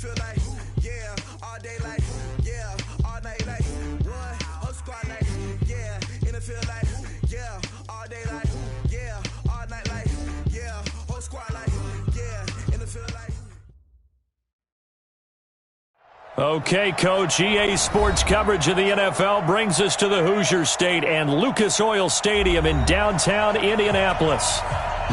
feel like, yeah, all day like, yeah, all night like, what? Whole squad like, yeah, in the field like, yeah, all day like, yeah, all night like, yeah, whole squad like, yeah, in the field like. Okay, Coach, EA Sports coverage of the NFL brings us to the Hoosier State and Lucas Oil Stadium in downtown Indianapolis.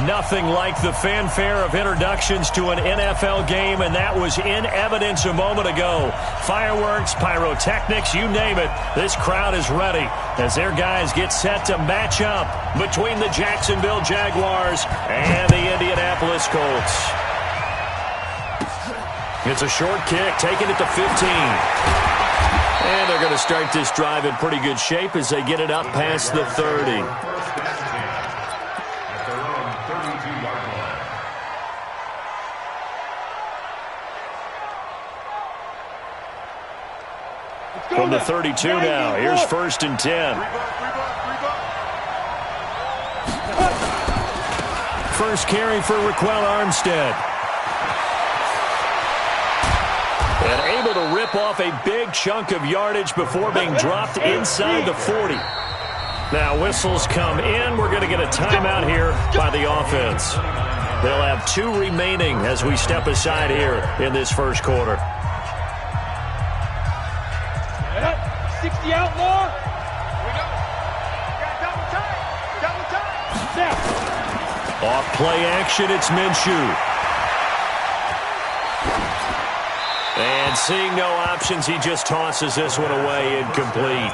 Nothing like the fanfare of introductions to an NFL game, and that was in evidence a moment ago. Fireworks, pyrotechnics, you name it. This crowd is ready as their guys get set to match up between the Jacksonville Jaguars and the Indianapolis Colts. It's a short kick, taking it to 15. And they're going to start this drive in pretty good shape as they get it up past the 30. From the 32 now, here's 1st and 10. First carry for Raquel Armstead. And able to rip off a big chunk of yardage before being dropped inside the 40. Now whistles come in. We're going to get a timeout here by the offense. They'll have 2 remaining as we step aside here in this first quarter. 60 outlaw. Here we go. Got double time. Double time. Snap. Off play action, it's Minshew. And seeing no options, he just tosses this one away, incomplete.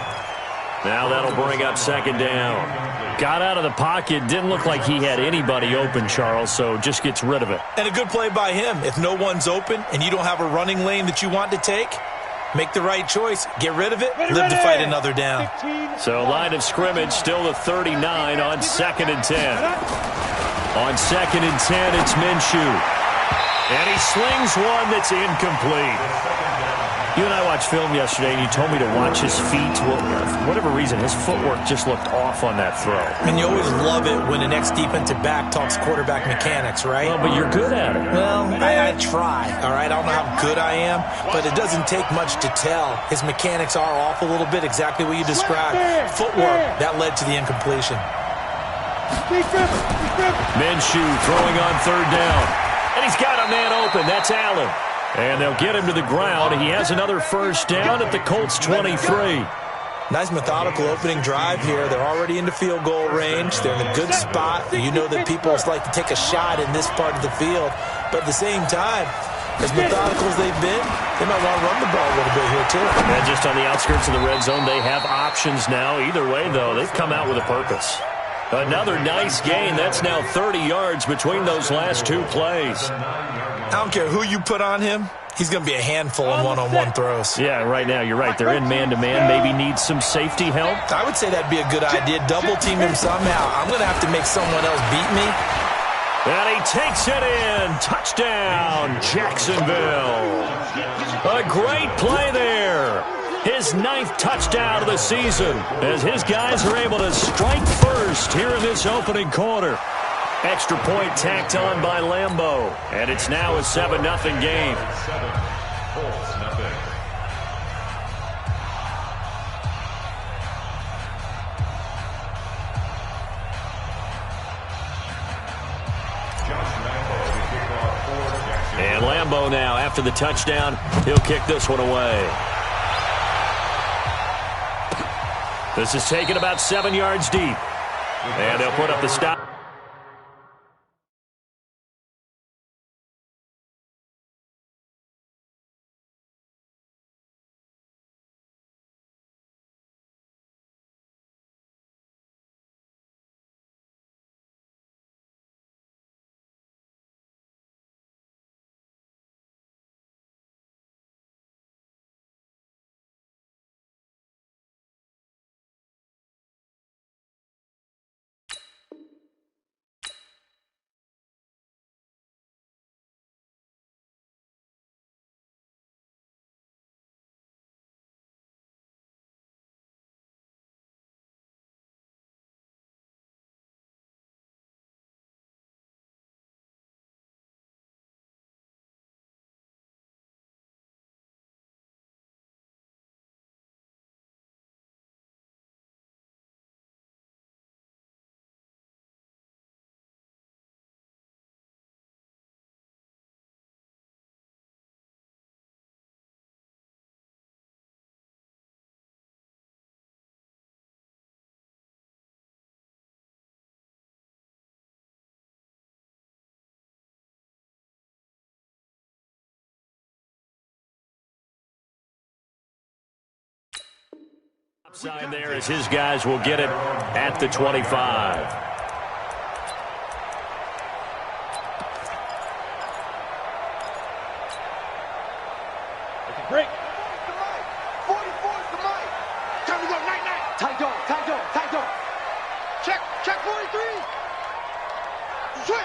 Now that'll bring up 2nd down. Got out of the pocket, didn't look like he had anybody open, Charles, so just gets rid of it. And a good play by him. If no one's open and you don't have a running lane that you want to take, make the right choice, get rid of it, live to fight another down. So line of scrimmage still the 39 on 2nd and 10. On 2nd and 10, it's Minshew. And he slings one that's incomplete. You and I watched film yesterday, and you told me to watch his feet. Well, for whatever reason, his footwork just looked off on that throw. And you always love it when the next defensive back talks quarterback mechanics, right? Well, but you're good at it. Well, I try, all right? I don't know how good I am, but it doesn't take much to tell. His mechanics are off a little bit, exactly what you described. Footwork, that led to the incompletion. Minshew throwing on 3rd down. And he's got a man open. That's Allen. And they'll get him to the ground. He has another 1st down at the Colts 23. Nice methodical opening drive here. They're already into field goal range. They're in a good spot. You know that people like to take a shot in this part of the field. But at the same time, as methodical as they've been, they might want to run the ball a little bit here too. And just on the outskirts of the red zone, they have options now. Either way, though, they've come out with a purpose. Another nice gain. That's now 30 yards between those last 2 plays. I don't care who you put on him. He's going to be a handful on one-on-one throws. Yeah, right now, you're right. They're in man-to-man. Maybe needs some safety help. I would say that'd be a good idea. Double-team him somehow. I'm going to have to make someone else beat me. And he takes it in. Touchdown, Jacksonville. A great play there. His 9th touchdown of the season as his guys are able to strike first here in this opening quarter. Extra point tacked on by Lambeau. And it's now a 7-0 game. And Lambeau now, after the touchdown, he'll kick this one away. This is taken about 7 yards deep. And they'll put up the stop. Sign there as his guys will get it at the 25. Break. 44's the mic. Time to go, night. Tight dog. Check 43.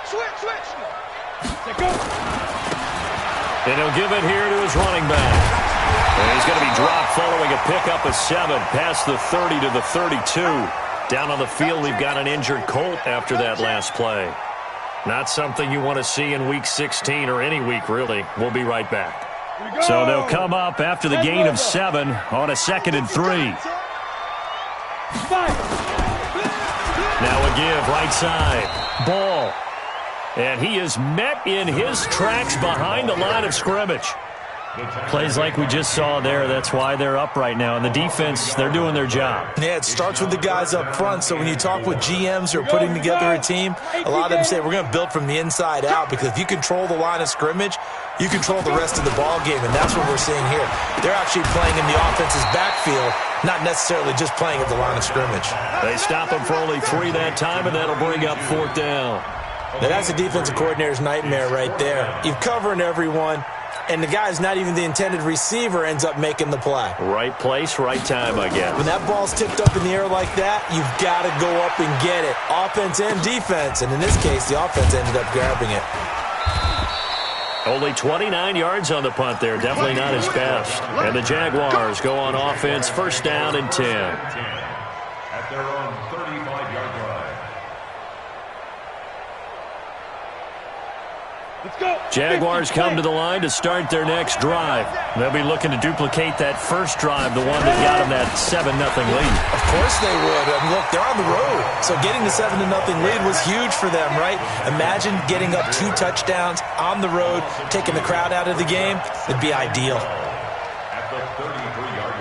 Switch. Let go. And he'll give it here to his running back. And he's going to be dropped following a pickup of 7 past the 30 to the 32. Down on the field, we've got an injured Colt after that last play. Not something you want to see in Week 16 or any week, really. We'll be right back. So they'll come up after the gain of 7 on a 2nd and 3. Now a give right side. Ball. And he is met in his tracks behind the line of scrimmage. Plays like we just saw there. That's why they're up right now. And the defense, they're doing their job. Yeah, it starts with the guys up front. So when you talk with GMs who are putting together a team, a lot of them say we're going to build from the inside out, because if you control the line of scrimmage, you control the rest of the ball game, and that's what we're seeing here. They're actually playing in the offense's backfield, not necessarily just playing at the line of scrimmage. They stop him for only 3 that time, and that'll bring up 4th down. Now, that's a defensive coordinator's nightmare right there. You're covering everyone, and the guy's not even the intended receiver ends up making the play. Right place, right time, I guess. When that ball's tipped up in the air like that, you've got to go up and get it. Offense and defense. And in this case, the offense ended up grabbing it. Only 29 yards on the punt there. Definitely not his best. And the Jaguars go on offense, 1st down and 10. At their own 35-yard line. Let's go. Jaguars come to the line to start their next drive. They'll be looking to duplicate that first drive, the one that got them that 7-0 lead. Of course they would. Look, they're on the road. So getting the 7-0 lead was huge for them, right? Imagine getting up 2 touchdowns on the road, taking the crowd out of the game. It'd be ideal. At the 33-yard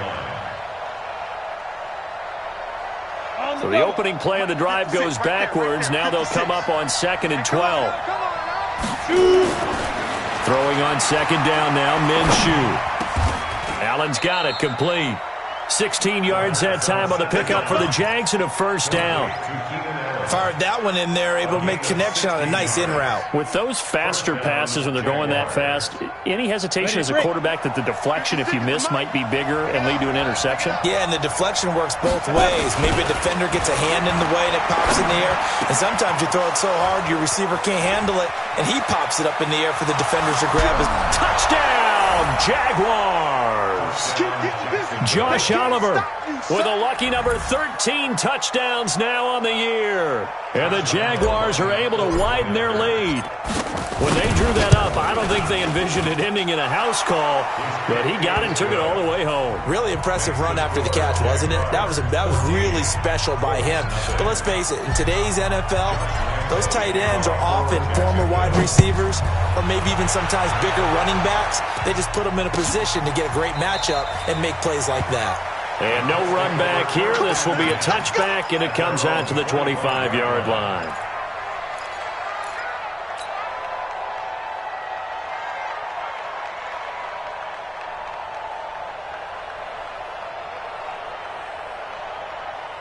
line. So the opening play of the drive goes backwards. Now they'll come up on 2nd and 12. Throwing on 2nd down now, Minshew. Allen's got it, complete. 16 yards that time on the pickup for the Jags and a 1st down. Fired that one in there, able to make connection on a nice in route. With those faster passes when they're going that fast, any hesitation as a quarterback that the deflection, if you miss, might be bigger and lead to an interception? Yeah, and the deflection works both ways. Maybe a defender gets a hand in the way and it pops in the air. And sometimes you throw it so hard your receiver can't handle it, and he pops it up in the air for the defenders to grab his. Touchdown, Jaguars! Josh Oliver with a lucky number 13 touchdowns now on the year. And the Jaguars are able to widen their lead. When they drew that up, I don't think they envisioned it ending in a house call, but he got it and took it all the way home. Really impressive run after the catch, wasn't it? That was really special by him. But let's face it, in today's NFL, those tight ends are often former wide receivers or maybe even sometimes bigger running backs. They just put them in a position to get a great matchup and make plays like that. And no run back here. This will be a touchback, and it comes out to the 25-yard line.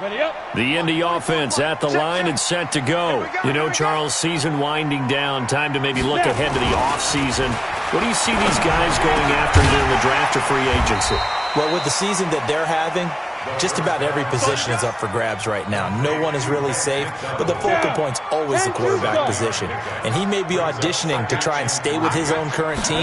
Ready up. The Indy offense at the line and set to go. You know, Charles, season winding down, time to maybe look ahead to the offseason. What do you see these guys going after either in the draft or free agency? Well, with the season that they're having, just about every position is up for grabs right now. No one is really safe, but the focal point's always the quarterback position. And he may be auditioning to try and stay with his own current team.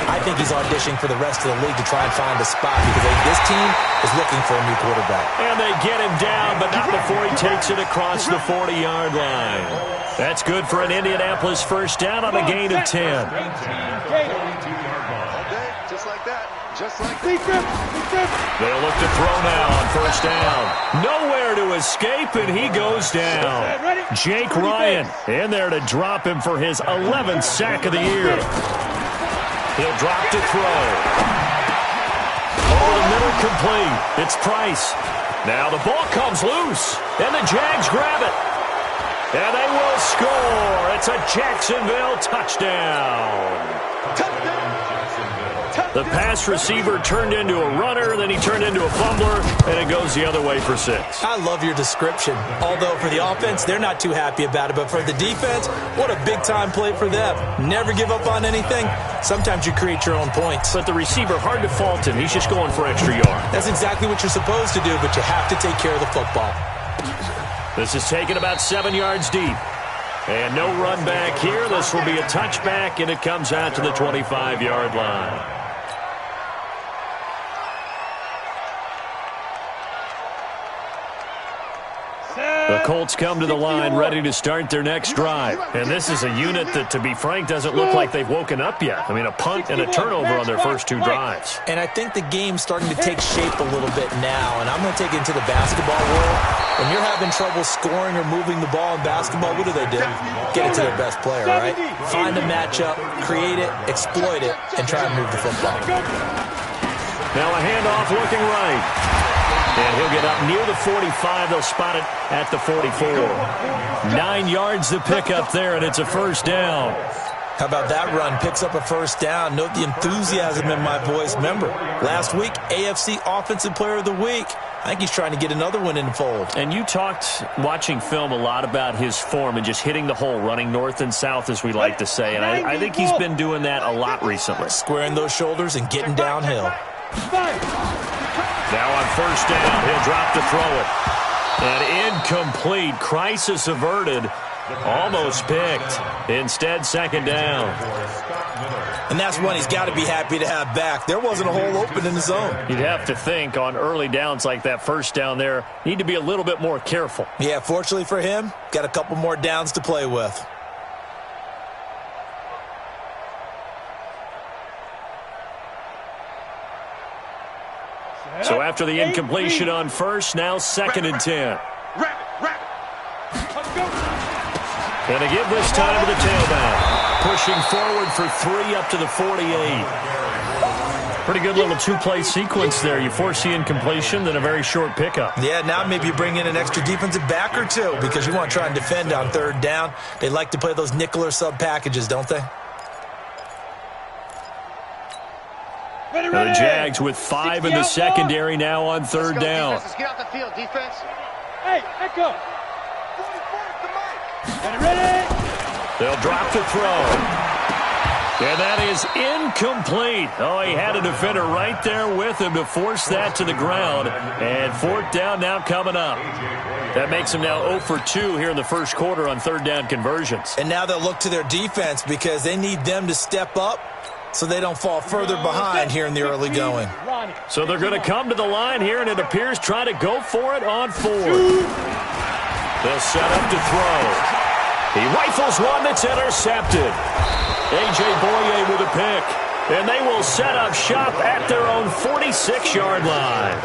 I think he's auditioning for the rest of the league to try and find a spot because this team is looking for a new quarterback. And they get him down, but not before he takes it across the 40-yard line. That's good for an Indianapolis 1st down on a gain of 10. Just like that. Just like They'll look to throw now on 1st down. Nowhere to escape, and he goes down. Jake Ryan in there to drop him for his 11th sack of the year. He'll drop to throw. Over the middle, complete. It's Price. Now the ball comes loose, and the Jags grab it. And they will score. It's a Jacksonville touchdown. The pass receiver turned into a runner, then he turned into a fumbler, and it goes the other way for 6. I love your description. Although for the offense, they're not too happy about it. But for the defense, what a big-time play for them. Never give up on anything. Sometimes you create your own points. But the receiver, hard to fault him. He's just going for extra yard. That's exactly what you're supposed to do, but you have to take care of the football. This is taken about 7 yards deep. And no run back here. This will be a touchback, and it comes out to the 25-yard line. The Colts come to the line ready to start their next drive. And this is a unit that, to be frank, doesn't look like they've woken up yet. I mean, a punt and a turnover on their first 2 drives. And I think the game's starting to take shape a little bit now. And I'm going to take it into the basketball world. When you're having trouble scoring or moving the ball in basketball, what do? Get it to their best player, right? Find a matchup, create it, exploit it, and try and move the football. Now a handoff looking right. And he'll get up near the 45. They'll spot it at the 44. 9 yards to pick up there, and it's a first down. How about that run? Picks up a first down. Note the enthusiasm in my voice. Remember, last week, AFC Offensive Player of the Week. I think he's trying to get another one in the fold. And you talked, watching film, a lot about his form and just hitting the hole, running north and south, as we like to say. And I think he's been doing that a lot recently. Squaring those shoulders and getting downhill. Now on first down, he'll drop to throw it. And incomplete. Crisis averted. Almost picked. Instead, second down. And that's one he's got to be happy to have back. There wasn't a hole open in the zone. You'd have to think on early downs like that first down there, need to be a little bit more careful. Yeah, fortunately for him, got a couple more downs to play with. So after the incompletion on first, now 2nd and 10. And to give this time to the tailback. Pushing forward for 3 up to the 48. Pretty good little 2-play sequence there. You force the incompletion, then a very short pickup. Yeah, now maybe you bring in an extra defensive back or 2 because you want to try and defend on 3rd down. They like to play those nickel or sub packages, don't they? The Jags with 5 in the secondary now on 3rd down. Let's get off the field, defense. Hey, echo. Ready? They'll drop to throw. And that is incomplete. Oh, he had a defender right there with him to force that to the ground. And 4th down now coming up. That makes him now 0 for 2 here in the first quarter on 3rd down conversions. And now they'll look to their defense because they need them to step up so they don't fall further behind here in the early going. So they're going to come to the line here, and it appears try to go for it on 4th. They'll set up to throw. He rifles one that's intercepted. A.J. Boye with a pick. And they will set up shop at their own 46-yard line.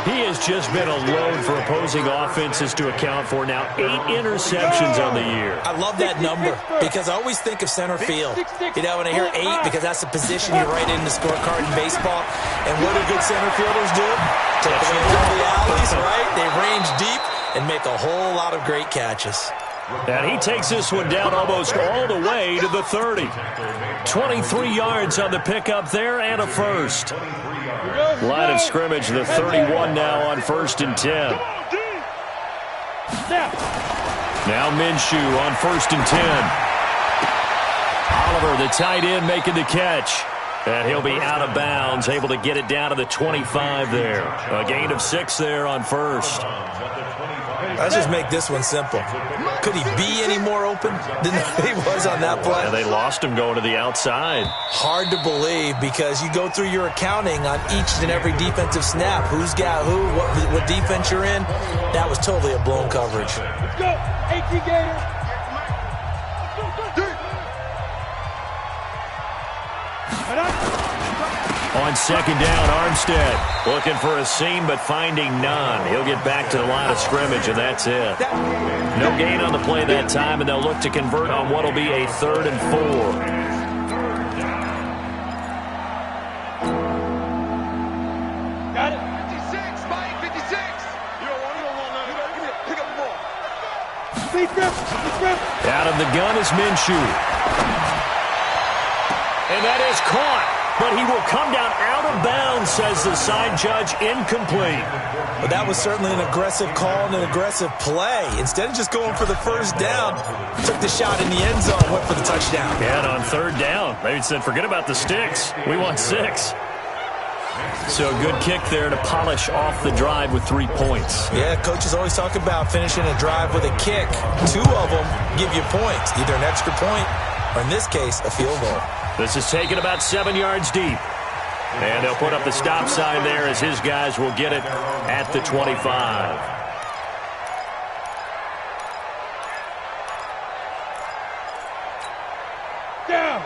He has just been a load for opposing offenses to account for now. 8 interceptions on the year. I love that number because I always think of center field. You know, when I hear 8, because that's the position you write in the scorecard in baseball. And what do good center fielders do? Take advantage of the alleys, right? They range deep and make a whole lot of great catches. And he takes this one down almost all the way to the 30. 23 yards on the pickup there and a first. Line of scrimmage, the 31 now on 1st and 10. Now Minshew on 1st and 10. Oliver, the tight end, making the catch. And he'll be out of bounds, able to get it down to the 25 there. A gain of 6 there on first. Let's just make this one simple. Could he be any more open than he was on that play? And they lost him going to the outside. Hard to believe because you go through your accounting on each and every defensive snap. Who's got who, what defense you're in. That was totally a blown coverage. Let's go, AT Gator. On 2nd down, Armstead looking for a seam but finding none. He'll get back to the line of scrimmage, and that's it. No gain on the play that time, and they'll look to convert on what will be a 3rd and 4. Got it. 56, Mike, 56. You don't want none. You gotta pick up the ball. Speed grip. Out of the gun is Minshew. And that is caught. but he will come down out of bounds, says the side judge, incomplete. But that was certainly an aggressive call and an aggressive play. Instead of just going for the first down, took the shot in the end zone, went for the touchdown. Yeah, and on third down, they said, forget about the sticks. We want 6. So a good kick there to polish off the drive with 3 points. Yeah, coaches always talk about finishing a drive with a kick. 2 of them give you points, either an extra point or, in this case, a field goal. This is taken about 7 yards deep. And they'll put up the stop sign there as his guys will get it at the 25.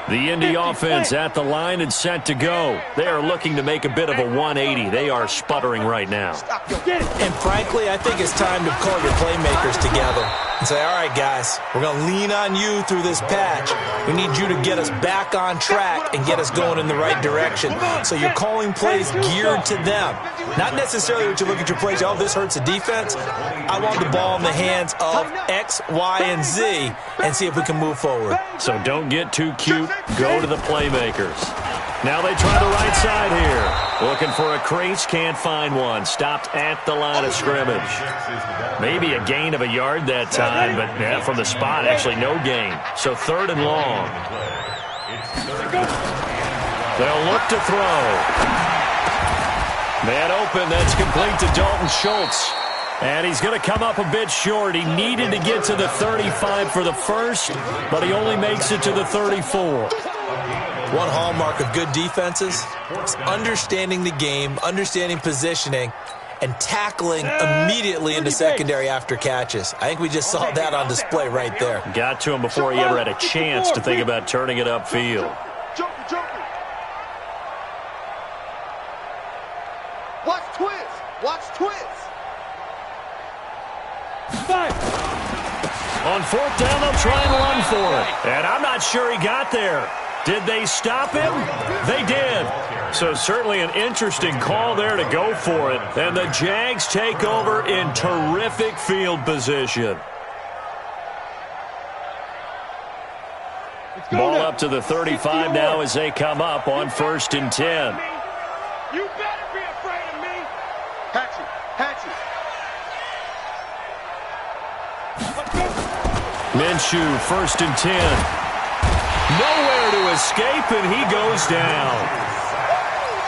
The Indy offense at the line and set to go. They are looking to make a bit of a 180. They are sputtering right now. And frankly, I think it's time to call your playmakers together and say, all right, guys, we're going to lean on you through this patch. We need you to get us back on track and get us going in the right direction. So you're calling plays geared to them. Not necessarily what you look at your plays, oh, this hurts the defense. I want the ball in the hands of X, Y, and Z and see if we can move forward. So don't get too cute. Go to the playmakers. Now they try the right side here. Looking for a crease, can't find one. Stopped at the line of scrimmage. Maybe a gain of a yard that time, but yeah, from the spot, actually no gain. So 3rd and long. They'll look to throw. Man open, that's complete to Dalton Schultz. And he's going to come up a bit short. He needed to get to the 35 for the first, but he only makes it to the 34. One hallmark of good defenses is understanding the game, understanding positioning, and tackling immediately into secondary after catches. I think we just saw that on display right there. Got to him before he ever had a chance to think about turning it upfield. Watch twins. Watch twins. 5. On 4th down, they'll try and run for it. And I'm not sure he got there. Did they stop him? They did. So certainly an interesting call there to go for it. And the Jags take over in terrific field position. Ball up to the 35 now as they come up on 1st and 10. You better be afraid of me. Hatchet. Minshew, 1st and 10. Nowhere to escape, and he goes down.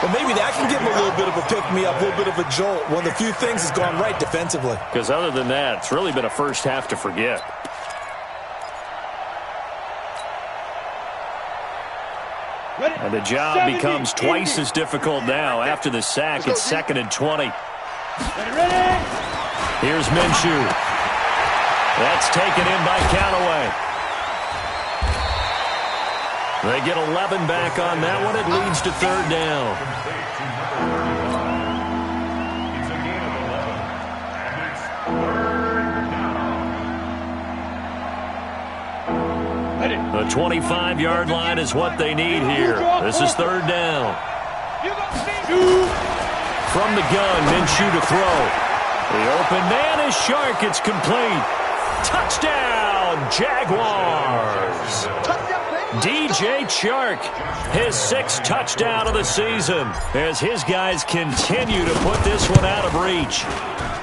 Well, maybe that can give him a little bit of a pick-me-up, a little bit of a jolt. One of the few things has gone right defensively. Because other than that, it's really been a first half to forget. And the job becomes twice as difficult now. After the sack, it's 2nd and 20. Here's Minshew. That's taken in by Callaway. They get 11 back on that one. It leads to 3rd down. The 25-yard line is what they need here. This is 3rd down. From the gun, Minshew to throw. The open man is Shark. It's complete. Touchdown, Jaguars. DJ Chark, his 6th touchdown of the season as his guys continue to put this one out of reach.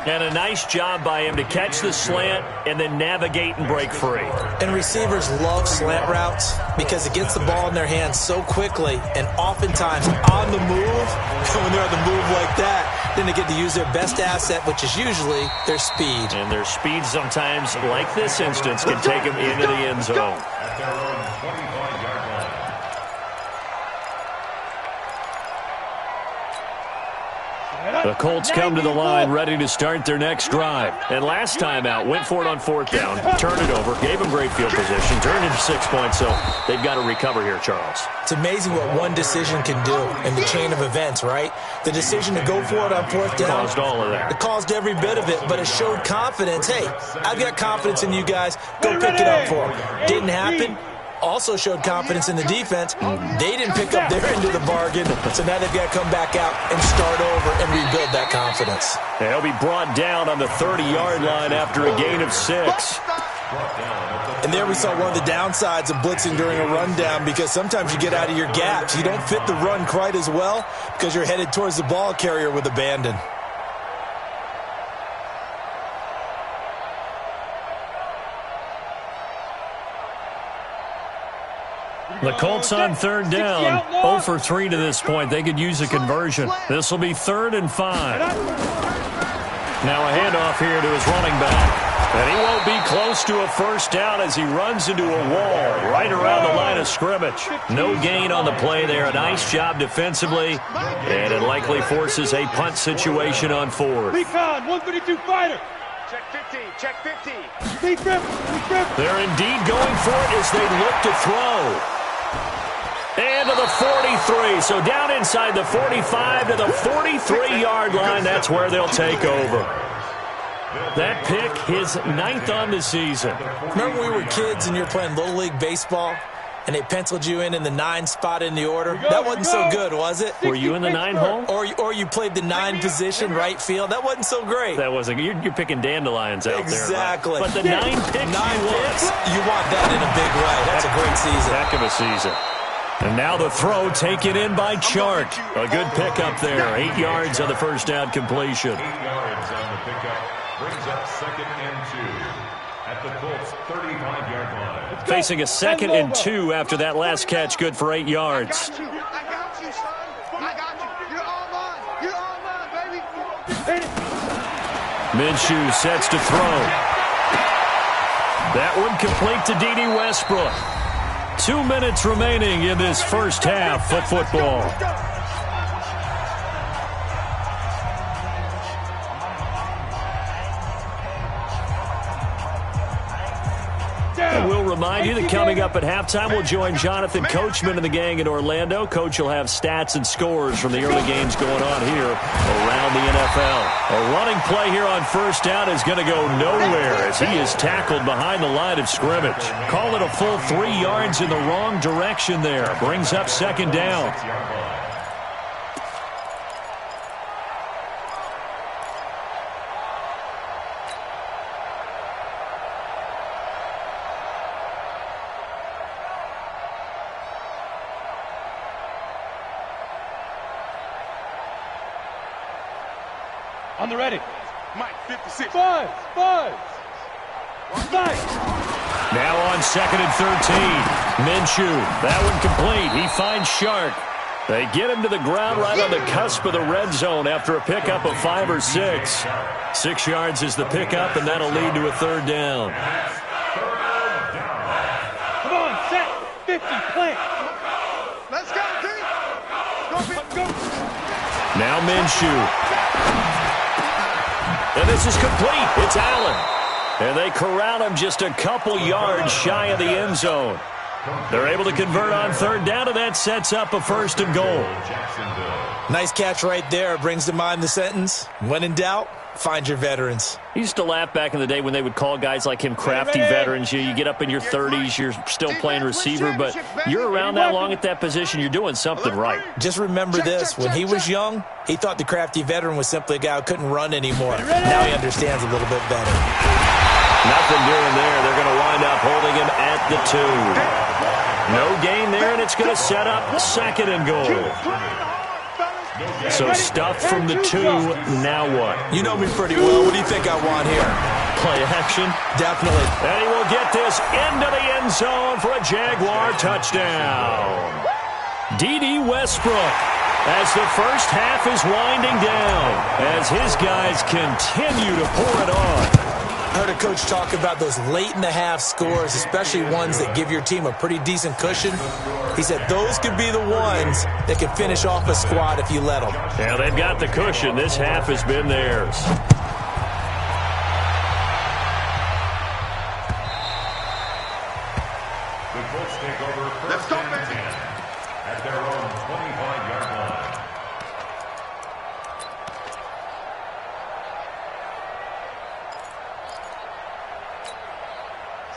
And a nice job by him to catch the slant and then navigate and break free. And receivers love slant routes because it gets the ball in their hands so quickly and oftentimes on the move. When they're on the move like that, then they get to use their best asset, which is usually their speed. And their speed sometimes, like this instance, can take them into the end zone. The Colts come to the line ready to start their next drive. And last time out, went for it on 4th down, turned it over, gave them great field position, turned into 6 points, so they've got to recover here, Charles. It's amazing what one decision can do in the chain of events, right? The decision to go for it on 4th down. Caused all of that. It caused every bit of it, but it showed confidence. Hey, I've got confidence in you guys. Go pick it up for them. Didn't happen. Also showed confidence in the defense. They didn't pick up their end of the bargain, so now they've got to come back out and start over and rebuild that confidence. They'll be brought down on the 30-yard line after a gain of 6. And there we saw one of the downsides of blitzing during a rundown, because sometimes you get out of your gaps. You don't fit the run quite as well because you're headed towards the ball carrier with abandon. The Colts on third down, 0 for 3 to this point. They could use a conversion. This will be 3rd and 5. Now a handoff here to his running back. And he won't be close to a first down as he runs into a wall right around the line of scrimmage. No gain on the play there. A nice job defensively. And it likely forces a punt situation on 4th. Recon, 132 fighter. Check 50, check 50. They're indeed going for it as they look to throw. And to the 43. So down inside the 45 to the 43-yard line. That's where they'll take over. That pick, his 9th on the season. Remember when we were kids and you were playing Little League Baseball and they penciled you in the 9 spot in the order? That wasn't so good, was it? Were you in the 9 hole? Or you played the 9 position, right field? That wasn't so great. That wasn't. You're picking dandelions out exactly. there. Right? But the 9 picks, 9 picks, you want that in a big way. That's a great season. Heck of a season. And now the throw taken in by Chark. A good pickup there. 8 yards on the first down completion. 8 yards on the pickup. Brings up 2nd and 2 at the Colts 35-yard line. Facing a 2nd and 2 after that last catch. Good for 8 yards. I got you, son. I got you. You're all mine. You're all mine, baby. Minshew sets to throw. That one complete to D.D. Westbrook. 2 minutes remaining in this first half of football. And we'll remind you that coming up at halftime, we'll join Jonathan Coachman and the gang in Orlando. Coach will have stats and scores from the early games going on here around the NFL. A running play here on first down is going to go nowhere as he is tackled behind the line of scrimmage. Call it a full 3 yards in the wrong direction there. Brings up 2nd down. On the ready. Mike, 56. Five. Now on 2nd and 13. Minshew. That one complete. He finds Chark. They get him to the ground right on the cusp of the red zone after a pickup of 5 or 6. 6 yards is the pickup, and that'll lead to a 3rd down. Come on, set. 50, plant. Let's go, team. Go. Now Minshew. And this is complete. It's Allen. And they corral him just a couple yards shy of the end zone. They're able to convert on 3rd down, and that sets up a 1st and goal. Nice catch right there. Brings to mind the sentence, when in doubt, find your veterans. I used to laugh back in the day when they would call guys like him crafty veterans. You get up in your 30s, you're still playing receiver, but you're around that long at that position, you're doing something right. Just remember this. When he was young, he thought the crafty veteran was simply a guy who couldn't run anymore. Now he understands a little bit better. Nothing doing there. They're going to wind up holding him at the 2. No gain there, and it's going to set up 2nd and goal. So stuff from the 2, now what? You know me pretty well. What do you think I want here? Play action? Definitely. And he will get this into the end zone for a Jaguar touchdown. D.D. Westbrook, as the first half is winding down, as his guys continue to pour it on. I heard a coach talk about those late-in-the-half scores, especially ones that give your team a pretty decent cushion. He said those could be the ones that can finish off a squad if you let them. Yeah, they've got the cushion. This half has been theirs. The Colts take over 1st and 10 at their own 25-yard line.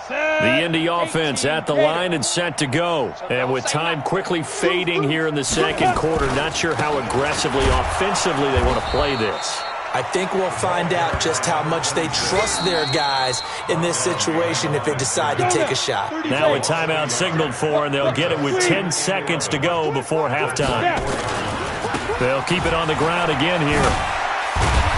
The Indy offense at the line and set to go. And with time quickly fading here in the 2nd quarter, not sure how aggressively, offensively they want to play this. I think we'll find out just how much they trust their guys in this situation if they decide to take a shot. Now a timeout signaled for, and they'll get it with 10 seconds to go before halftime. They'll keep it on the ground again here.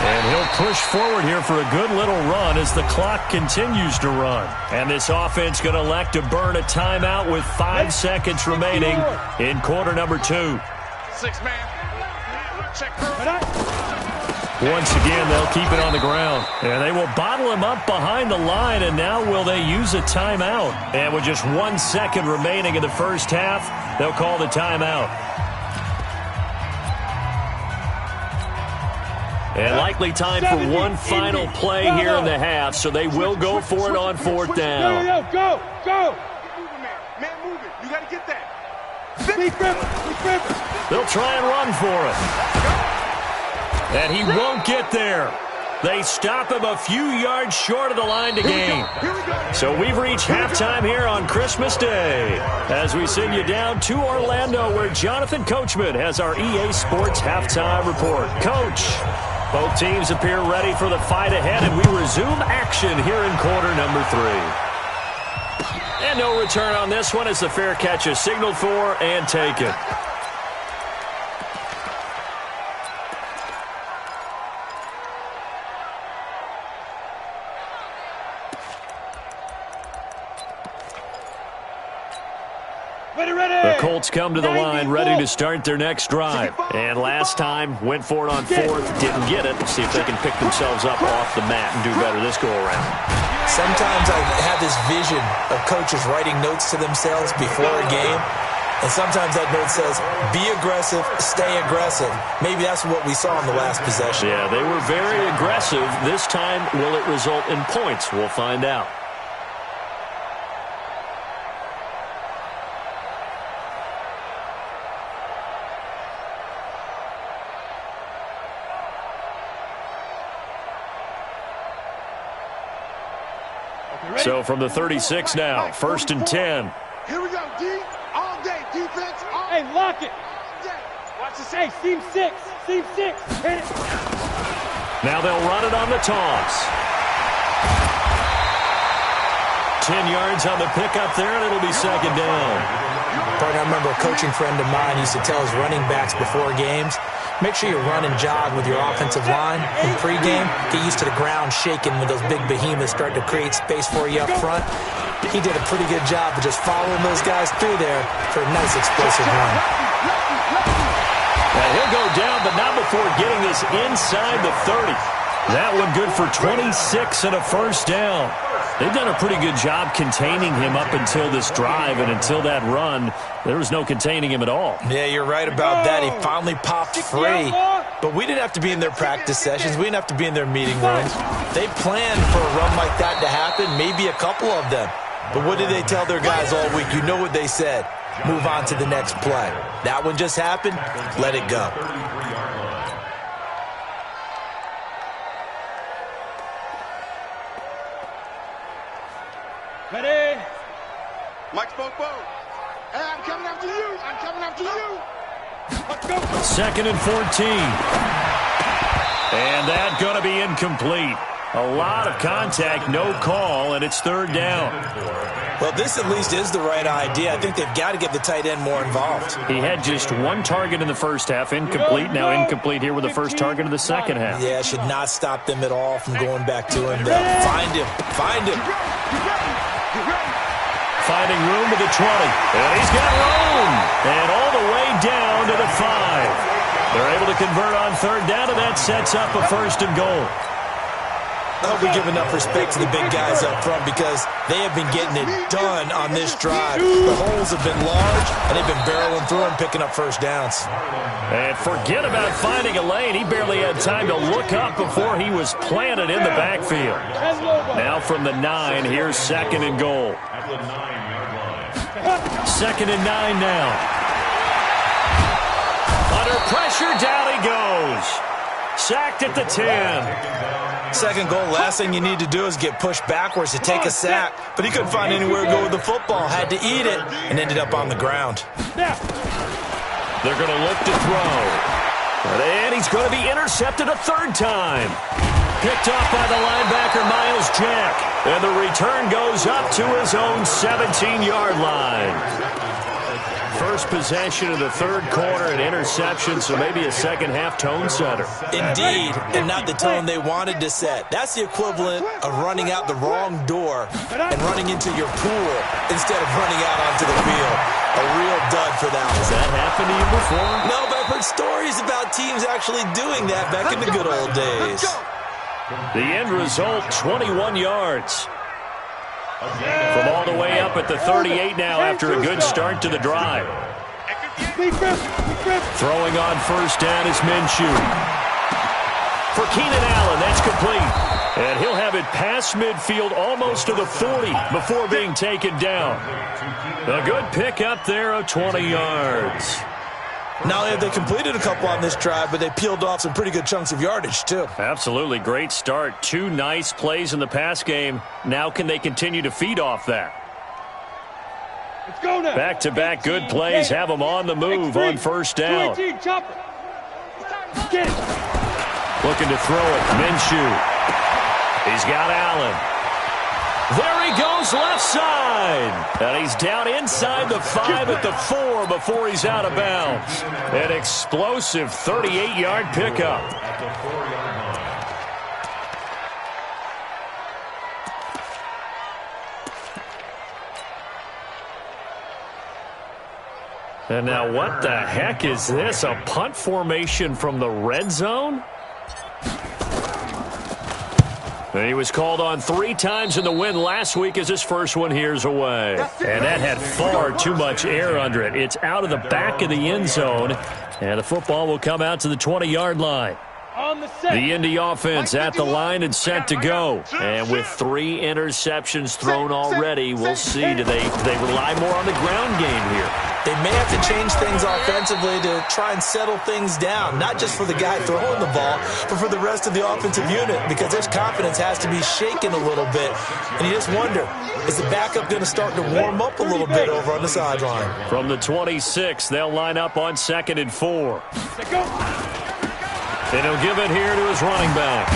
And he'll push forward here for a good little run as the clock continues to run. And this offense going to elect to burn a timeout with 5 seconds remaining in quarter number 2. 6-man. Check. Once again, they'll keep it on the ground. And they will bottle him up behind the line, and now will they use a timeout? And with just 1 second remaining in the first half, they'll call the timeout. And likely time for one final play here in the half, so they will go for it on 4th down. Go. Man, move it. You got to get that. They'll try and run for it. And he won't get there. They stop him a few yards short of the line to gain. So we've reached halftime here on Christmas Day as we send you down to Orlando, where Jonathan Coachman has our EA Sports halftime report. Coach, both teams appear ready for the fight ahead, and we resume action here in quarter number 3. And no return on this one as the fair catch is signaled for and taken. The Colts come to the line ready to start their next drive. And last time, went for it on 4th, didn't get it. See if they can pick themselves up off the mat and do better this go-around. Sometimes I have this vision of coaches writing notes to themselves before a game. And sometimes that note says, be aggressive, stay aggressive. Maybe that's what we saw in the last possession. Yeah, they were very aggressive. This time, will it result in points? We'll find out. So from the 36 now, 1st and 10. Here we go, D. All day, defense. Hey, lock it. Watch this. Hey, seam 6. Hit it. Now they'll run it on the toss. 10 yards on the pickup there, and it'll be 2nd down. Partner, I remember a coaching friend of mine used to tell his running backs before games, make sure you run and jog with your offensive line in pregame. Get used to the ground shaking when those big behemoths start to create space for you up front. He did a pretty good job of just following those guys through there for a nice explosive run. And he'll go down, but not before getting this inside the 30. That one good for 26 and a 1st down. They've done a pretty good job containing him up until this drive, and until that run, there was no containing him at all. Yeah, you're right about that. He finally popped free. But we didn't have to be in their practice sessions. We didn't have to be in their meeting rooms. They planned for a run like that to happen, maybe a couple of them. But what did they tell their guys all week? You know what they said. Move on to the next play. That one just happened. Let it go. Ready? Mike Spoke. Hey, I'm coming after you. Let's go. 2nd and 14. And that's going to be incomplete. A lot of contact, no call, and it's 3rd down. Well, this at least is the right idea. I think they've got to get the tight end more involved. He had just 1 target in the first half, incomplete. Now incomplete here with the first target of the second half. Yeah, should not stop them at all from going back to him. Find him. Finding room to the 20. And he's got room. And all the way down to the 5. They're able to convert on 3rd down, and that sets up a 1st and goal. I hope we give enough respect to the big guys up front because they have been getting it done on this drive. The holes have been large, and they've been barreling through them, picking up 1st downs. And forget about finding a lane. He barely had time to look up before he was planted in the backfield. Now from the 9, here's 2nd and goal. 2nd and 9 now. Under pressure, down he goes. Sacked at the 10. 2nd goal, last thing you need to do is get pushed backwards to take a sack. But he couldn't find anywhere to go with the football. Had to eat it and ended up on the ground. They're going to look to throw. And he's going to be intercepted a third time. Picked off by the linebacker, Miles Jack. And the return goes up to his own 17-yard line. First possession of the third quarter, an interception, so maybe a second-half tone setter. Indeed, and not the tone they wanted to set. That's the equivalent of running out the wrong door and running into your pool instead of running out onto the field. A real dud for that one. Has that happened to you before? No, but I've heard stories about teams actually doing that back in the good old days. The end result, 21 yards. From all the way up at the 38 now after a good start to the drive. Throwing on first down is Minshew. For Keenan Allen, that's complete. And he'll have it past midfield almost to the 40 before being taken down. A good pick up there of 20 yards. Not only have they completed a couple on this drive, but they peeled off some pretty good chunks of yardage, too. Absolutely great start. Two nice plays in the pass game. Now can they continue to feed off that? Let's go now. Back-to-back good plays have them on the move on first down. Looking to throw it. Minshew. He's got Allen. There he goes left side. And he's down inside the 5 at the 4 before he's out of bounds. An explosive 38-yard pickup. And now what the heck is this? A punt formation from the red zone? And he was called on 3 times in the win last week as his first one here's away. And that had far too much air under it. It's out of the back of the end zone. And the football will come out to the 20-yard line. The Indy offense at the line and set to go. And with 3 interceptions thrown already, we'll see. Do they rely more on the ground game here? They may have to change things offensively to try and settle things down, not just for the guy throwing the ball, but for the rest of the offensive unit, because their confidence has to be shaken a little bit. And you just wonder, is the backup going to start to warm up a little bit over on the sideline? From the 26, they'll line up on 2nd and 4. And he'll give it here to his running back.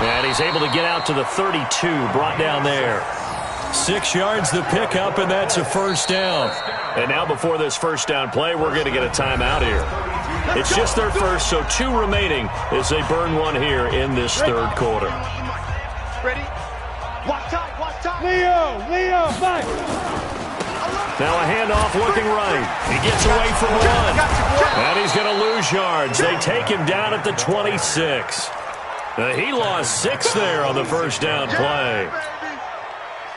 And he's able to get out to the 32, brought down there. 6 yards the pickup, and that's a first down. And now before this first down play, we're going to get a timeout here. It's just their first, so 2 remaining as they burn one here in this third quarter. Ready? Watch time. Leo, fight. Now a handoff looking right. He gets away from one. And he's going to lose yards. They take him down at the 26. He lost 6 there on the first down play.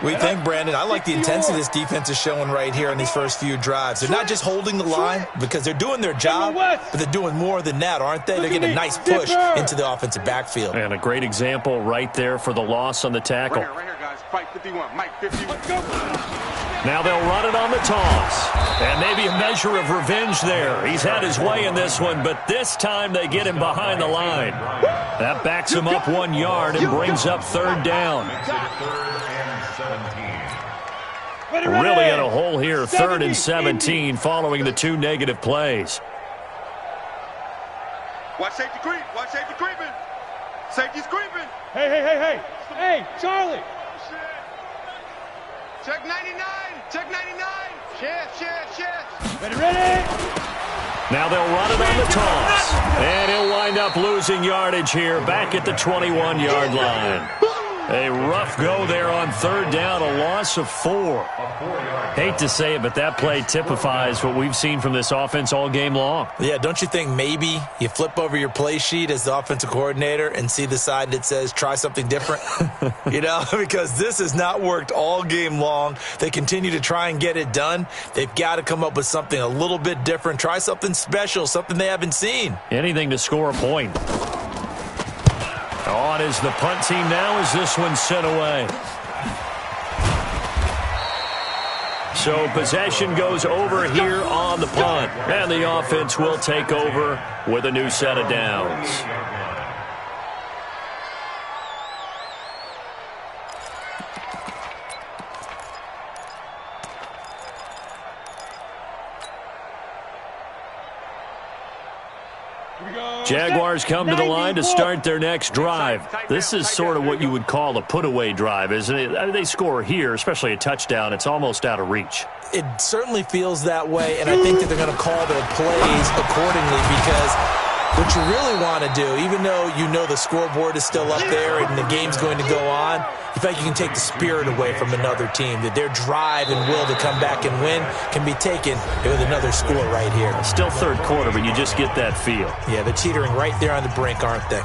We think, Brandon, I like the intensity this defense is showing right here in these first few drives. They're not just holding the line because they're doing their job, but they're doing more than that, aren't they? They're getting a nice push into the offensive backfield. And a great example right there for the loss on the tackle. Right here, guys. Fight 51. Mike 51. Now they'll run it on the toss. And maybe a measure of revenge there. He's had his way in this one, but this time they get him behind the line. That backs him up 1 yard and brings up third down. Really in a hole here, 3rd and 17 following the 2 negative plays. Watch safety creep. Watch safety creeping. Safety's creeping. Hey. Hey, Charlie. Check 99. Check 99. Shift. Ready. Now they'll run it on the toss. And he'll wind up losing yardage here back at the 21-yard line. A rough go there on third down, a loss of 4. Hate to say it, but that play typifies what we've seen from this offense all game long. Yeah, don't you think maybe you flip over your play sheet as the offensive coordinator and see the side that says try something different? Because this has not worked all game long. They continue to try and get it done. They've got to come up with something a little bit different. Try something special, something they haven't seen. Anything to score a point. On is the punt team now as this one's sent away. So possession goes over here on the punt. And the offense will take over with a new set of downs. Jaguars come to the line to start their next drive. This is sort of what you would call a put-away drive, isn't it? I mean, they score here, especially a touchdown. It's almost out of reach. It certainly feels that way, and I think that they're going to call their plays accordingly because what you really want to do, even though you know the scoreboard is still up there and the game's going to go on, in fact, you can take the spirit away from another team, that their drive and will to come back and win can be taken with another score right here. Still third quarter, but you just get that feel. Yeah, they're teetering right there on the brink, aren't they?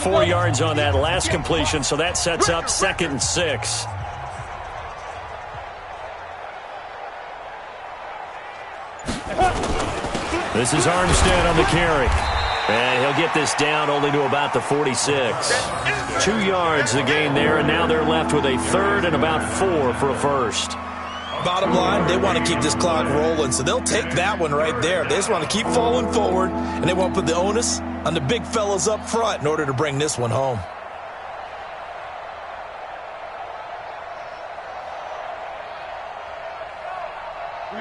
Four yards on that last completion, so that sets up 2nd and 6. This is Armstead on the carry. And he'll get this down only to about the 46. 2 yards the gain there, and now they're left with a 3rd and about 4 for a first. Bottom line, they want to keep this clock rolling, so they'll take that one right there. They just want to keep falling forward, and they want to put the onus on the big fellas up front in order to bring this one home.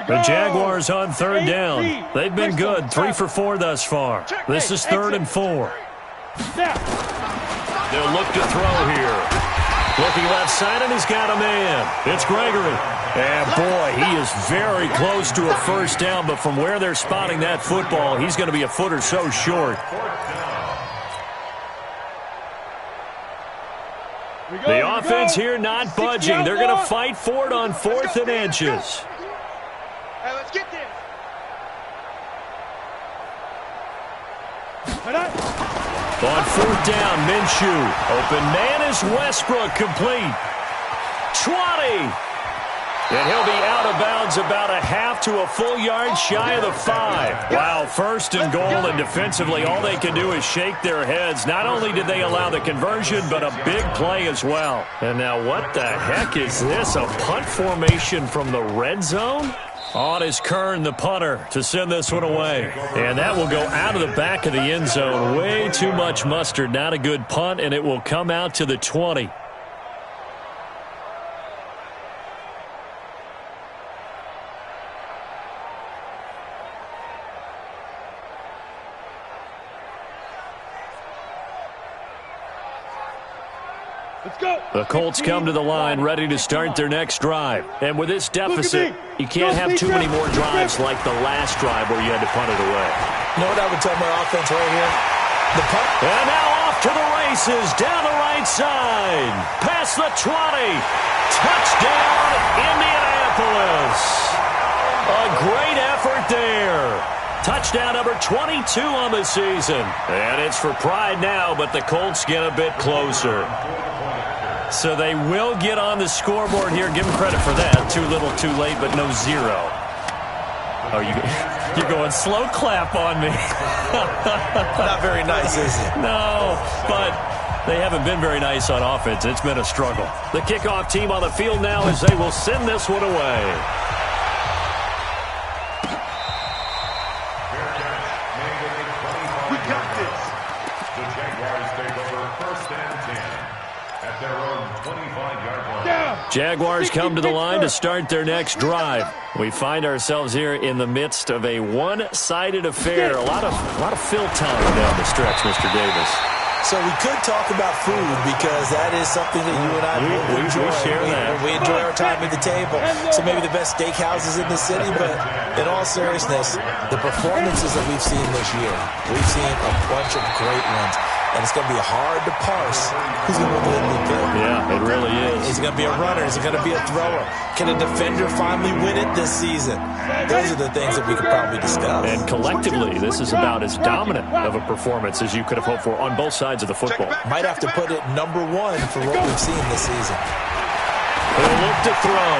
The Jaguars on 3rd down. They've been good, 3 for 4 thus far. This is 3rd and 4. They'll look to throw here. Looking left side, and he's got a man. It's Gregory. And, boy, he is very close to a first down, but from where they're spotting that football, he's going to be a foot or so short. The offense here not budging. They're going to fight for it on 4th and inches. Hey, let's get this. On 4th down, Minshew. Open man is Westbrook, complete. 20. And he'll be out of bounds about a half to a full yard shy of the 5. Wow, 1st and goal, and defensively all they can do is shake their heads. Not only did they allow the conversion, but a big play as well. And now what the heck is this? A punt formation from the red zone? On is Kern, the punter, to send this one away. And that will go out of the back of the end zone. Way too much mustard. Not a good punt, and it will come out to the 20. The Colts come to the line ready to start their next drive. And with this deficit, you can't have too many more drives like the last drive where you had to punt it away. You know what I would tell my offense right here? The punt. And now off to the races, down the right side. Past the 20. Touchdown, Indianapolis. A great effort there. Touchdown number 22 on the season. And it's for pride now, but the Colts get a bit closer. So they will get on the scoreboard here. Give them credit for that. Too little, too late, but no 0. Oh, you're going slow clap on me. Not very nice, is it? No, but they haven't been very nice on offense. It's been a struggle. The kickoff team on the field now as they will send this one away. We got this. The Jaguars take over 1st and 10 at their own 25-yard line. Jaguars come to the line to start their next drive. We find ourselves here in the midst of a one-sided affair. A lot of fill time down the stretch, Mr. Davis. So we could talk about food because that is something that you and I enjoy. We share that. We enjoy our time at the table. So maybe the best steakhouses in the city, but in all seriousness, the performances that we've seen this year, we've seen a bunch of great ones. And it's going to be hard to parse who's going to win the MVP. Yeah, it really is. Is it going to be a runner? Is it going to be a thrower? Can a defender finally win it this season? Those are the things that we could probably discuss. And collectively, this is about as dominant of a performance as you could have hoped for on both sides of the football. Might have to put it #1 for what we've seen this season. He'll look to throw.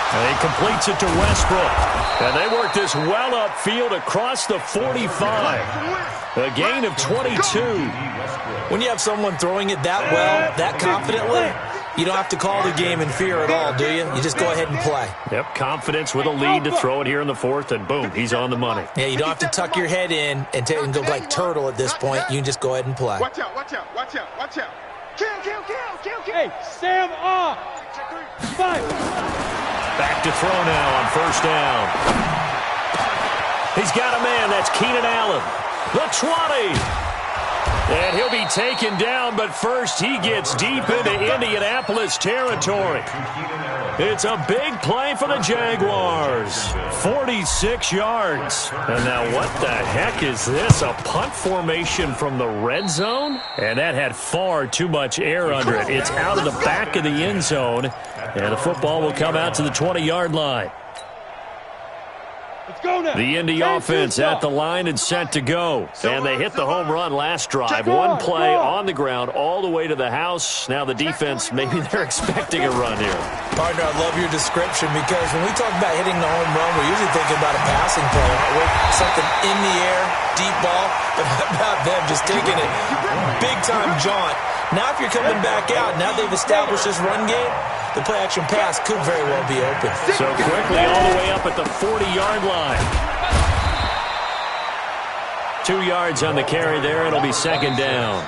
And he completes it to Westbrook. And they work this well upfield across the 45. A gain of 22. When you have someone throwing it that well, that confidently, You don't have to call the game in fear at all, do you? You just go ahead and play. Yep, confidence with a lead to throw it here in the fourth, and boom, he's on the money. Yeah, you don't have to tuck your head in and go like turtle at this point. You can just go ahead and play. Watch out, watch out, watch out, watch out. Kill. Hey, Sam off. 5. Back to throw now on first down. He's got a man. That's Keenan Allen. The 20. And he'll be taken down, but first he gets deep into Indianapolis territory. It's a big play for the Jaguars. 46 yards. And now what the heck is this? A punt formation from the red zone? And that had far too much air under it. It's out of the back of the end zone. And the football will come out to the 20-yard line. The Indy offense at the line and set to go. And they hit the home run last drive. One play on the ground all the way to the house. Now the defense, maybe they're expecting a run here. Partner, I love your description because when we talk about hitting the home run, we're usually thinking about a passing play, aren't we? Something in the air, deep ball. But how about them just taking it big-time jaunt? Now if you're coming back out, now they've established this run game, the play-action pass could very well be open. So quickly all the way up at the 40-yard line. 2 yards on the carry there. It'll be second down.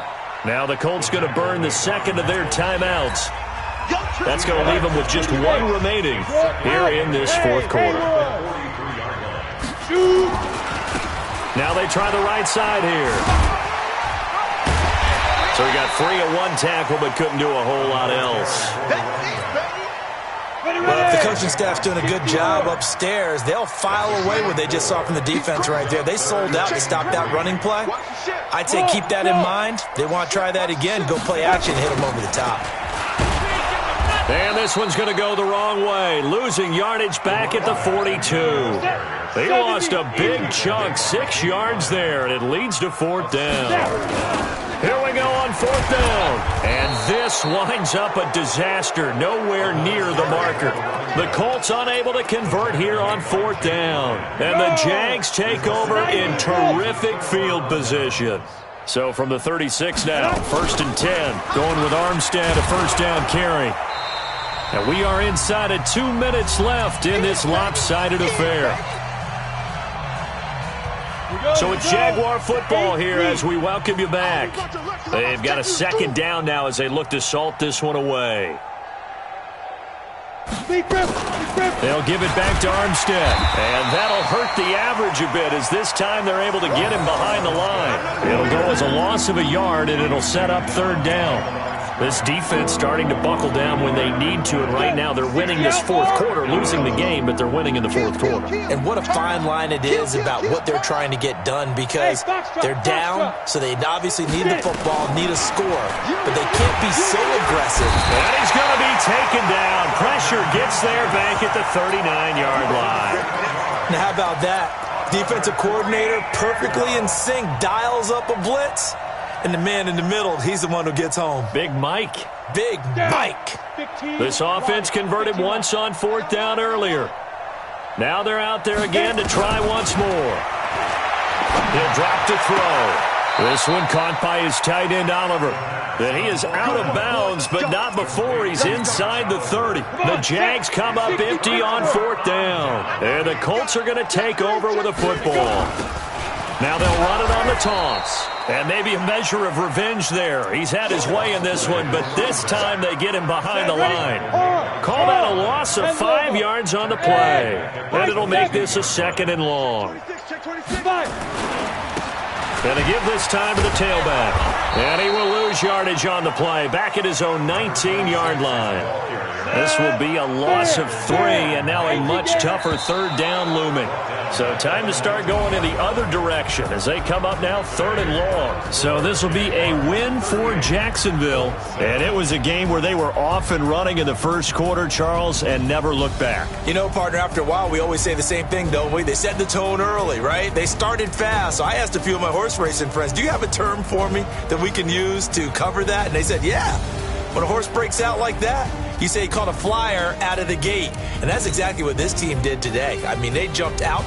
Now the Colts going to burn the second of their timeouts. That's going to leave them with just one remaining here in this fourth quarter. Now they try the right side here. So he got free of one tackle but couldn't do a whole lot else. Well, if the coaching staff's doing a good job upstairs, they'll file away what they just saw from the defense right there. They sold out to stop that running play. I'd say keep that in mind. They want to try that again, go play action, hit them over the top. And this one's going to go the wrong way. Losing yardage back at the 42. They lost a big chunk, 6 yards there, and it leads to fourth down. Here we go on fourth down. And this winds up a disaster, nowhere near the marker. The Colts unable to convert here on fourth down. And the Jags take over in terrific field position. So from the 36 now, 1st and 10, going with Armstead, a first down carry. And we are inside of 2 minutes left in this lopsided affair. So it's Jaguar football here as we welcome you back. They've got a second down now as they look to salt this one away. They'll give it back to Armstead. And that'll hurt the average a bit as this time they're able to get him behind the line. It'll go as a loss of a yard, and it'll set up third down. This defense starting to buckle down when they need to, and right now they're winning this fourth quarter, losing the game, but they're winning in the fourth quarter. And what a fine line it is about what they're trying to get done because they're down, so they obviously need the football, need a score, but they can't be so aggressive. And he's going to be taken down. Pressure gets there back at the 39-yard line. Now how about that? Defensive coordinator perfectly in sync, dials up a blitz. And the man in the middle, he's the one who gets home. Big Mike. Big Mike. This offense converted once on fourth down earlier. Now they're out there again to try once more. He'll drop to throw. This one caught by his tight end, Oliver. Then he is out of bounds, but not before he's inside the 30. The Jags come up empty on fourth down. And the Colts are going to take over with a football. Now they'll run it on the toss. And maybe a measure of revenge there. He's had his way in this one, but this time they get him behind the line. Call that a loss of 5 yards on the play. And it'll make this a second and long. And to give this time to the tailback. And he will lose yardage on the play. Back at his own 19-yard line. This will be a loss of 3, and now a much tougher third down looming. So time to start going in the other direction as they come up now 3rd and long. So this will be a win for Jacksonville. And it was a game where they were off and running in the first quarter, Charles, and never looked back. You know, partner, after a while, we always say the same thing, don't we? They set the tone early, right? They started fast. So I asked a few of my horse racing friends, do you have a term for me that we can use to cover that? And they said, yeah. When a horse breaks out like that, you say he caught a flyer out of the gate. And that's exactly what this team did today. I mean, they jumped out